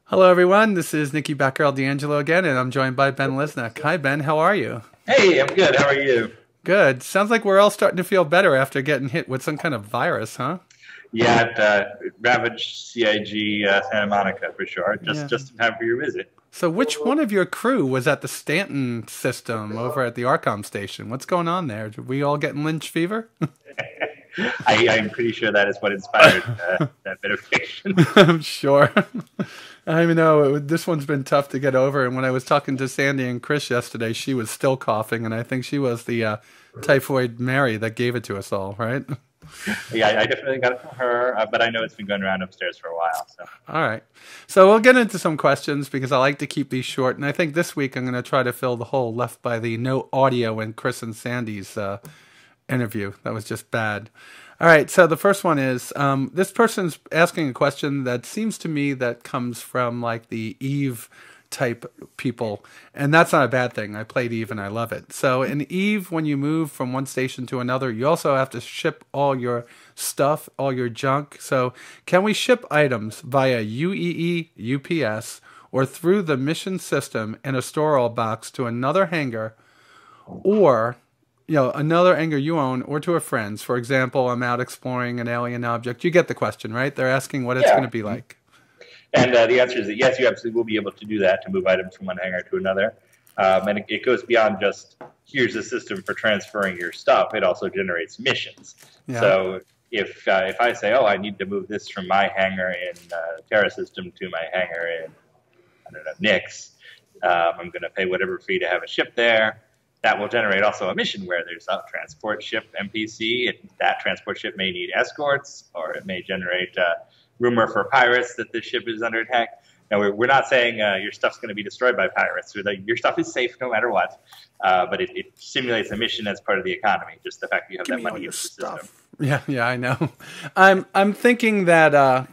Hello, everyone. This is Nikki Batgirl D'Angelo again, and I'm joined by Ben Lesnick. Hi, Ben. How are you? Hey, I'm good. How are you? Good. Sounds like we're all starting to feel better after getting hit with some kind of virus, huh? Yeah, it ravaged CIG Santa Monica for sure. Just Yeah. just in time for your visit. So, which one of your crew was at the Stanton system over at the Arcom station? What's going on there? Did we all get lynch fever? I'm pretty sure that is what inspired that bit of fiction. I'm sure. I know this one's been tough to get over. And when I was talking to Sandy and Chris yesterday, she was still coughing, and I think she was the typhoid Mary that gave it to us all, right? Yeah, I definitely got it from her, but I know it's been going around upstairs for a while. So All right. So we'll get into some questions because I like to keep these short. And I think this week I'm going to try to fill the hole left by the no audio in Chris and Sandy's interview. That was just bad. All right. So the first one is this person's asking a question that seems to me that comes from like the Eve type people. And that's not a bad thing. I played Eve and I love it. So in Eve, when you move from one station to another, you also have to ship all your stuff, all your junk. So can we ship items via UEE, UPS, or through the mission system in a store box to another hangar or another hangar you own or to a friend's? For example, I'm out exploring an alien object. You get the question, right? They're asking what it's going to yeah, be like. and the answer is that yes, you absolutely will be able to do that to move items from one hangar to another. And it goes beyond just here's a system for transferring your stuff. It also generates missions. Yeah. So if I say, oh, I need to move this from my hangar in Terra System to my hangar in I don't know Nix, I'm going to pay whatever fee to have a ship there. That will generate also a mission where there's a transport ship NPC. That transport ship may need escorts, or it may generate rumor for pirates that the ship is under attack. Now, we're not saying your stuff's going to be destroyed by pirates. We're like, your stuff is safe no matter what, but it simulates a mission as part of the economy. Just the fact that you have Give that me all money your into the system. stuff. Yeah, I know. I'm thinking that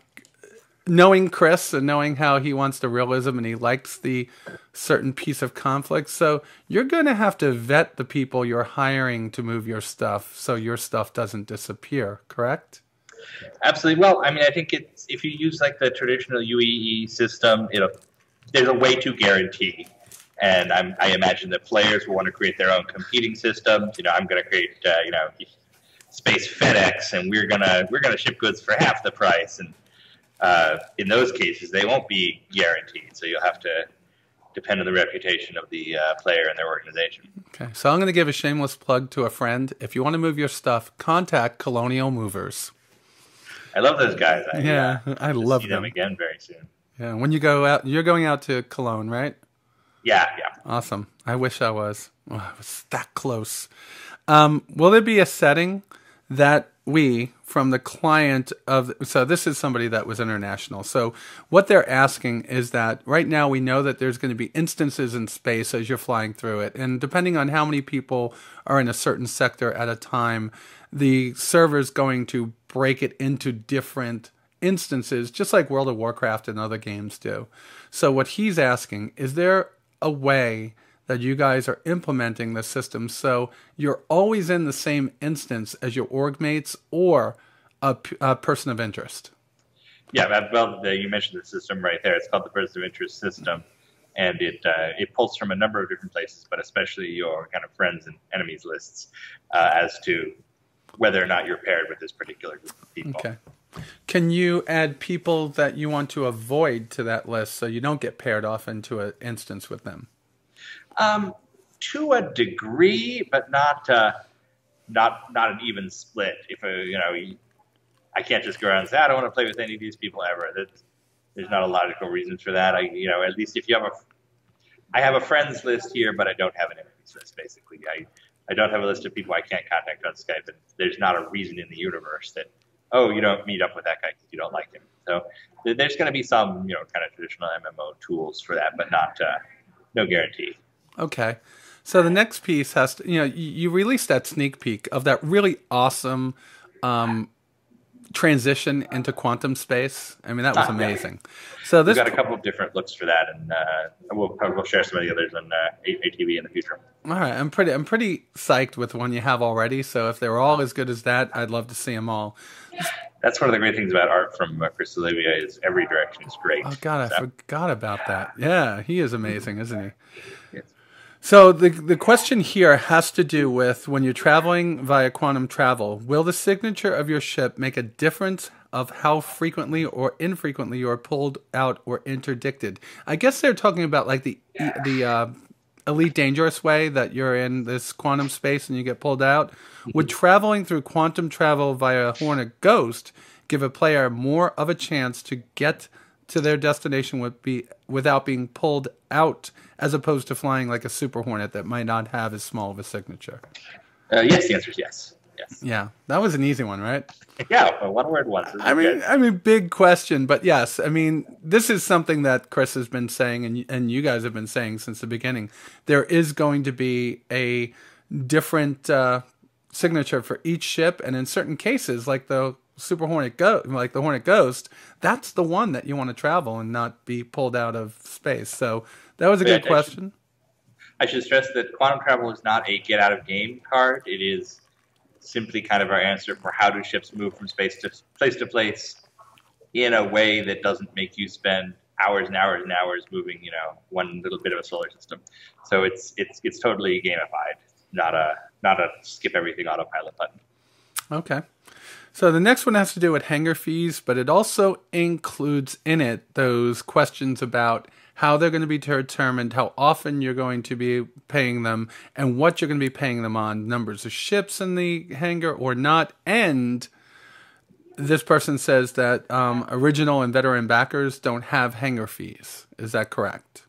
knowing Chris and knowing how he wants the realism and he likes the certain piece of conflict, so you're going to have to vet the people you're hiring to move your stuff so your stuff doesn't disappear, correct? Absolutely. Well, I mean, I think it's if you use like the traditional UEE system, there's a way to guarantee. And I imagine that players will want to create their own competing systems. I'm going to create, Space FedEx, and we're gonna ship goods for half the price. And in those cases, they won't be guaranteed. So you'll have to depend on the reputation of the player and their organization. Okay, so I'm going to give a shameless plug to a friend. If you want to move your stuff, contact Colonial Movers. I love those guys. Yeah, I hope to love see them. them again very soon. Yeah, when you go out, you're going out to Cologne, right? Yeah, yeah. Awesome. I wish I was. Oh, I was that close. Will there be a setting that we, from the client of, so this is somebody that was international. So what they're asking is that right now we know that there's going to be instances in space as you're flying through it. And depending on how many people are in a certain sector at a time, the server is going to break it into different instances, just like World of Warcraft and other games do. So what he's asking, is there a way that you guys are implementing the system so you're always in the same instance as your org mates or a person of interest? Yeah, well, you mentioned the system right there. It's called the person of interest system, and it pulls from a number of different places, but especially your kind of friends and enemies lists as to whether or not you're paired with this particular group of people. Okay. Can you add people that you want to avoid to that list so you don't get paired off into an instance with them? To a degree, but not an even split. If I can't just go around and say I don't want to play with any of these people ever. There's not a logical reason for that. At least if you have I have a friends list here, but I don't have an enemies list. Basically, I don't have a list of people I can't contact on Skype, and there's not a reason in the universe that you don't meet up with that guy because you don't like him. So there's going to be some kind of traditional MMO tools for that, but not no guarantee. Okay. So the next piece has to, you released that sneak peek of that really awesome transition into quantum space. I mean, that was amazing. So we've got a couple of different looks for that, and we'll share some of the others on ATV in the future. All right, I'm pretty psyched with one you have already. So if they're all as good as that, I'd love to see them all. That's one of the great things about art from Chris Olivia is every direction is great. Oh God, I forgot about that. Yeah, he is amazing, isn't he? Yes. So the question here has to do with when you're traveling via quantum travel, will the signature of your ship make a difference of how frequently or infrequently you are pulled out or interdicted? I guess they're talking about like the Elite Dangerous way that you're in this quantum space and you get pulled out. Would traveling through quantum travel via Hornet Ghost give a player more of a chance to get to their destination without being pulled out, as opposed to flying like a Super Hornet that might not have as small of a signature? Yes, the answer is yes. Yes. Yeah, that was an easy one, right? Yeah, one word once. I mean, big question, but yes. I mean, this is something that Chris has been saying, and you guys have been saying since the beginning. There is going to be a different signature for each ship, and in certain cases, like the Super Hornet like the Hornet Ghost, that's the one that you want to travel and not be pulled out of space. So that was a good question. I should stress that quantum travel is not a get out of game card. It is simply kind of our answer for how do ships move from space to place in a way that doesn't make you spend hours and hours and hours moving, one little bit of a solar system. So it's totally gamified, not a skip everything autopilot button. Okay. So the next one has to do with hangar fees, but it also includes in it those questions about how they're going to be determined, how often you're going to be paying them, and what you're going to be paying them on, numbers of ships in the hangar or not. And this person says that original and veteran backers don't have hangar fees. Is that correct?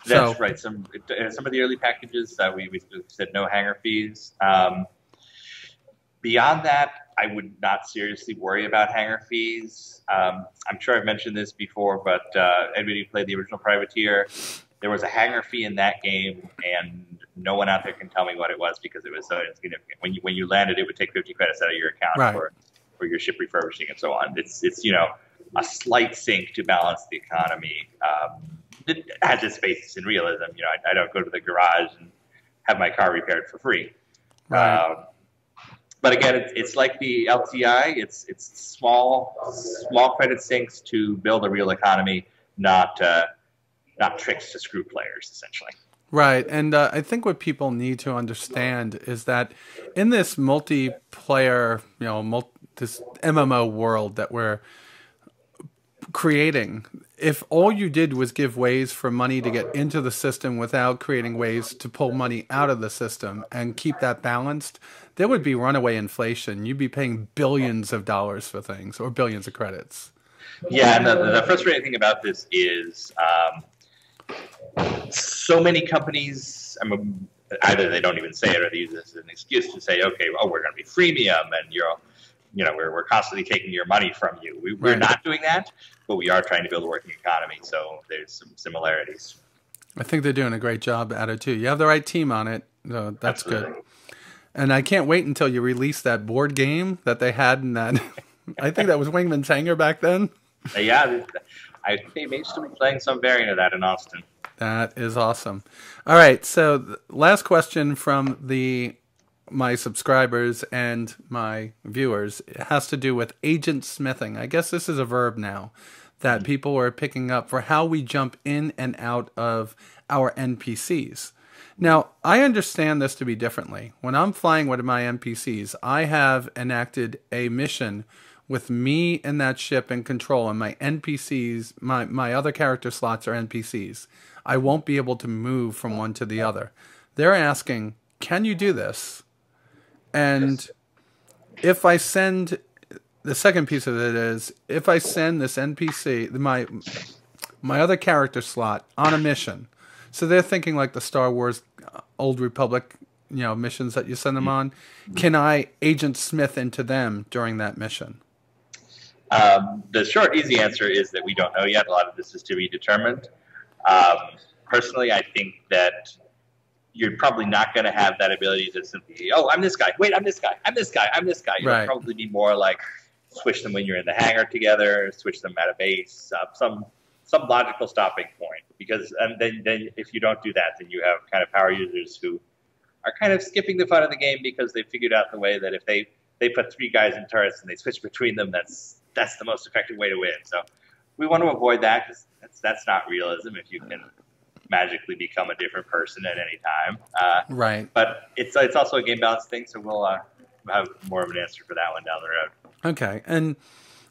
That's right. Some of the early packages we said no hangar fees. Beyond that, I would not seriously worry about hangar fees. I'm sure I've mentioned this before, but anybody who played the original Privateer, there was a hangar fee in that game, and no one out there can tell me what it was because it was so insignificant. When you landed, it would take 50 credits out of your account for your ship refurbishing and so on. It's a slight sink to balance the economy. It has its basis in realism. I don't go to the garage and have my car repaired for free. Right. But again, it's like the LTI. It's small credit sinks to build a real economy, not tricks to screw players, essentially. Right, and I think what people need to understand is that in this multiplayer, this MMO world that we're creating, if all you did was give ways for money to get into the system without creating ways to pull money out of the system and keep that balanced, there would be runaway inflation. You'd be paying billions of dollars for things, or billions of credits. Yeah, and the frustrating thing about this is so many companies, either they don't even say it or they use this as an excuse to say, okay, we're going to be freemium and we're constantly taking your money from you. We're not doing that, but we are trying to build a working economy, so there's some similarities. I think they're doing a great job at it, too. You have the right team on it, so that's Absolutely. Good. And I can't wait until you release that board game that they had in that. I think that was Wingman's Hangar back then. Yeah, I think they may still be playing some variant of that in Austin. That is awesome. All right, so last question from my subscribers and my viewers. It has to do with agent smithing. I guess this is a verb now that people are picking up for how we jump in and out of our NPCs. Now, I understand this to be differently. When I'm flying with my NPCs, I have enacted a mission with me in that ship in control, and my NPCs, my other character slots are NPCs. I won't be able to move from one to the other. They're asking, can you do this? And if I send, the second piece of it is, if I send this NPC, my other character slot on a mission, so they're thinking like the Star Wars Old Republic, missions that you send them on, can I Agent Smith into them during that mission? The short, easy answer is that we don't know yet. A lot of this is to be determined. Personally, I think that you're probably not going to have that ability to simply, I'm this guy. Wait, I'm this guy. I'm this guy. I'm this guy. You'll probably be more like switch them when you're in the hangar together, switch them at a base, some logical stopping point. Because and then if you don't do that, then you have kind of power users who are kind of skipping the fun of the game because they figured out the way that if they put 3 guys in turrets and they switch between them, that's the most effective way to win. So we want to avoid that because that's not realism if you can magically become a different person at any time. Right. But it's also a game balance thing, so we'll have more of an answer for that one down the road. Okay. And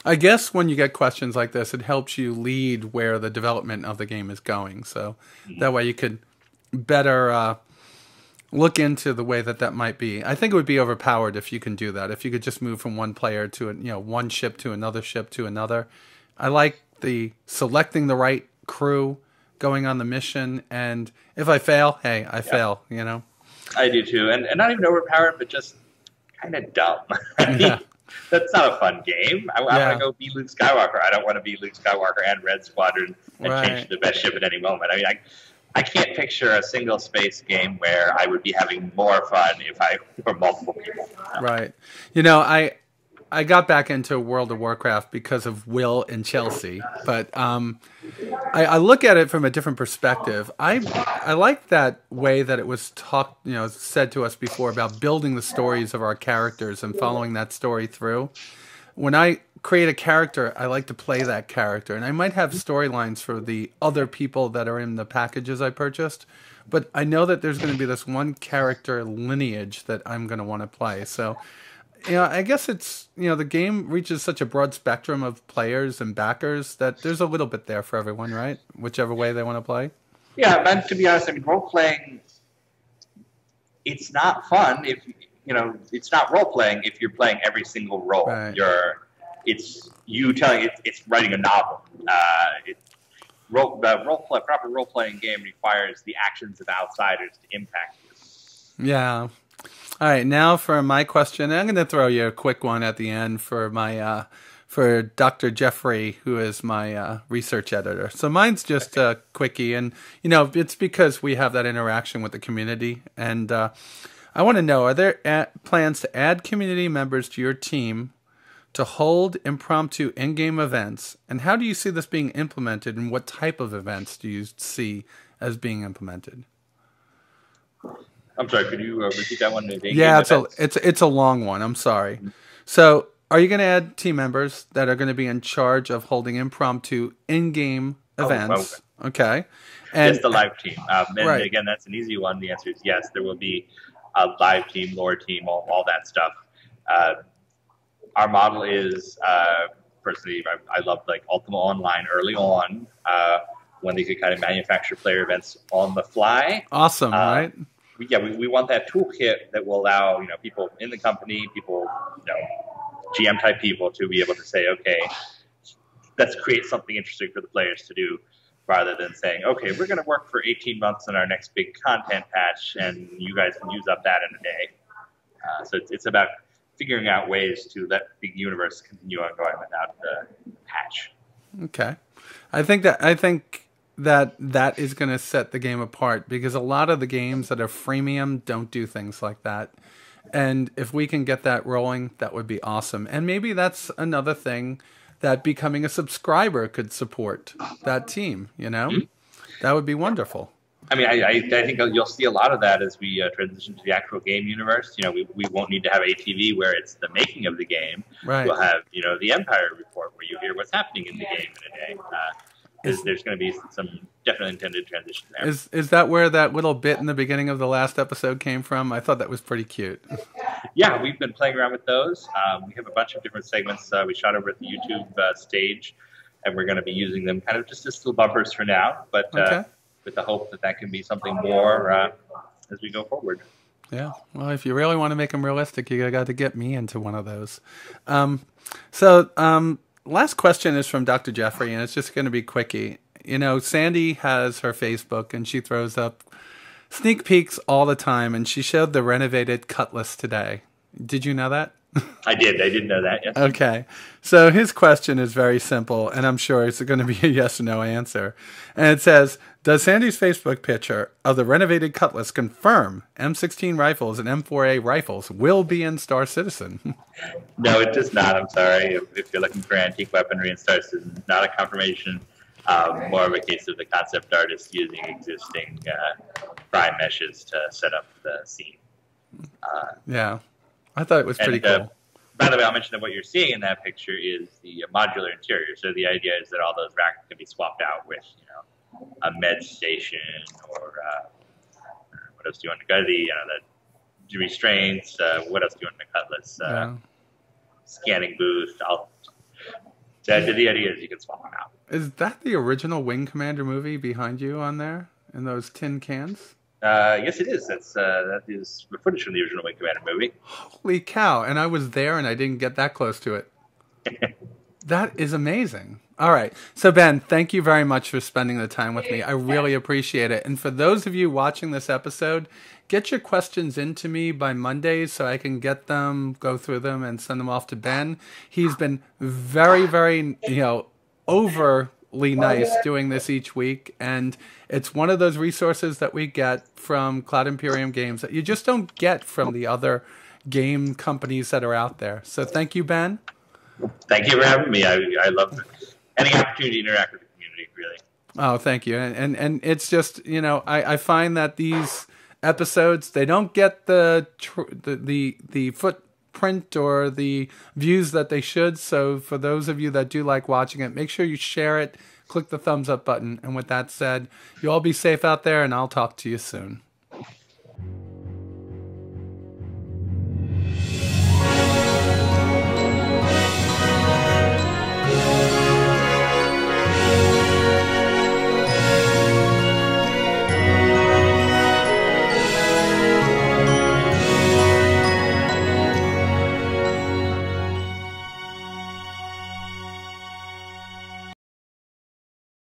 I guess when you get questions like this, it helps you lead where the development of the game is going. So that way you could better look into the way that might be. I think it would be overpowered if you can do that. If you could just move from one player to one ship to another. I like the selecting the right crew, going on the mission, and if I fail, hey, I fail. I do too, and not even overpowered, but just kind of dumb. Yeah. That's not a fun game. I want to go be Luke Skywalker. I don't want to be Luke Skywalker and Red Squadron and change to the best ship at any moment. I mean, I can't picture a single space game where I would be having more fun if I were multiple people. Right. I got back into World of Warcraft because of Will and Chelsea, but I look at it from a different perspective. I like that way that it was said to us before about building the stories of our characters and following that story through. When I create a character, I like to play that character, and I might have storylines for the other people that are in the packages I purchased, but I know that there's going to be this one character lineage that I'm going to want to play. So, I guess it's, the game reaches such a broad spectrum of players and backers that there's a little bit there for everyone, right? Whichever way they want to play. Yeah, and to be honest, I mean, role-playing, it's not fun if, it's not role-playing if you're playing every single role. Right. It's you telling it's writing a novel. Proper role-playing game requires the actions of outsiders to impact you. Yeah. All right, now for my question. I'm going to throw you a quick one at the end for my for Dr. Jeffrey, who is my research editor. So mine's just a quickie, and it's because we have that interaction with the community. And I want to know: are there plans to add community members to your team to hold impromptu in-game events? And how do you see this being implemented? And what type of events do you see as being implemented? I'm sorry, could you repeat that one? Yeah, it's a long one. I'm sorry. So, are you going to add team members that are going to be in charge of holding impromptu in-game events? Okay. And yes, the live team. Right. Again, that's an easy one. The answer is yes. There will be a live team, lore team, all that stuff. Our model is, personally, I loved Ultima Online early on when they could kind of manufacture player events on the fly. Awesome, right? We want that toolkit that will allow people in the company, people GM type people to be able to say, okay, let's create something interesting for the players to do, rather than saying, okay, we're going to work for 18 months on our next big content patch, and you guys can use up that in a day. So it's about figuring out ways to let the universe continue on going without the patch. Okay, I think that is going to set the game apart, because a lot of the games that are freemium don't do things like that. And if we can get that rolling, that would be awesome. And maybe that's another thing that becoming a subscriber could support that team, Mm-hmm. That would be wonderful. I mean, I think you'll see a lot of that as we transition to the actual game universe. We won't need to have ATV where it's the making of the game. Right. We'll have, the Empire report where you hear what's happening in the game in a day. There's going to be some definitely intended transition there. Is that where that little bit in the beginning of the last episode came from? I thought that was pretty cute. Yeah, we've been playing around with those. We have a bunch of different segments we shot over at the YouTube stage, and we're going to be using them kind of just as little bumpers for now, but with the hope that can be something more as we go forward. Yeah, well, if you really want to make them realistic, you got to get me into one of those. Last question is from Dr. Jeffrey, and it's just going to be quickie. Sandy has her Facebook, and she throws up sneak peeks all the time, and she showed the Renovated Cutlass today. Did you know that? I did know that. Yes. Okay. So his question is very simple, and I'm sure it's going to be a yes or no answer. And it says, does Sandy's Facebook picture of the renovated Cutlass confirm M16 rifles and M4A rifles will be in Star Citizen? No, it does not. I'm sorry. If you're looking for antique weaponry in Star Citizen, not a confirmation. More of a case of the concept artist using existing prime meshes to set up the scene. Yeah. I thought it was pretty cool. By the way, I'll mention that what you're seeing in that picture is the modular interior. So the idea is that all those racks can be swapped out with, a med station or what else do you want to go? The restraints. What else do you want in the Cutlass? Scanning booth. So the idea is you can swap them out. Is that the original Wing Commander movie behind you on there in those tin cans? Yes, it is. That is footage from the original Wing Commander movie. Holy cow! And I was there, and I didn't get that close to it. That is amazing. All right. So, Ben, thank you very much for spending the time with me. I really appreciate it. And for those of you watching this episode, get your questions into me by Monday so I can get them, go through them, and send them off to Ben. He's been very, very, overly nice doing this each week. And it's one of those resources that we get from Cloud Imperium Games that you just don't get from the other game companies that are out there. So thank you, Ben. Thank you for having me. I love any opportunity to interact with the community, really. Oh, thank you. And it's just, I find that these episodes, they don't get the footprint or the views that they should. So for those of you that do like watching it, make sure you share it, click the thumbs up button. And with that said, you all be safe out there, and I'll talk to you soon.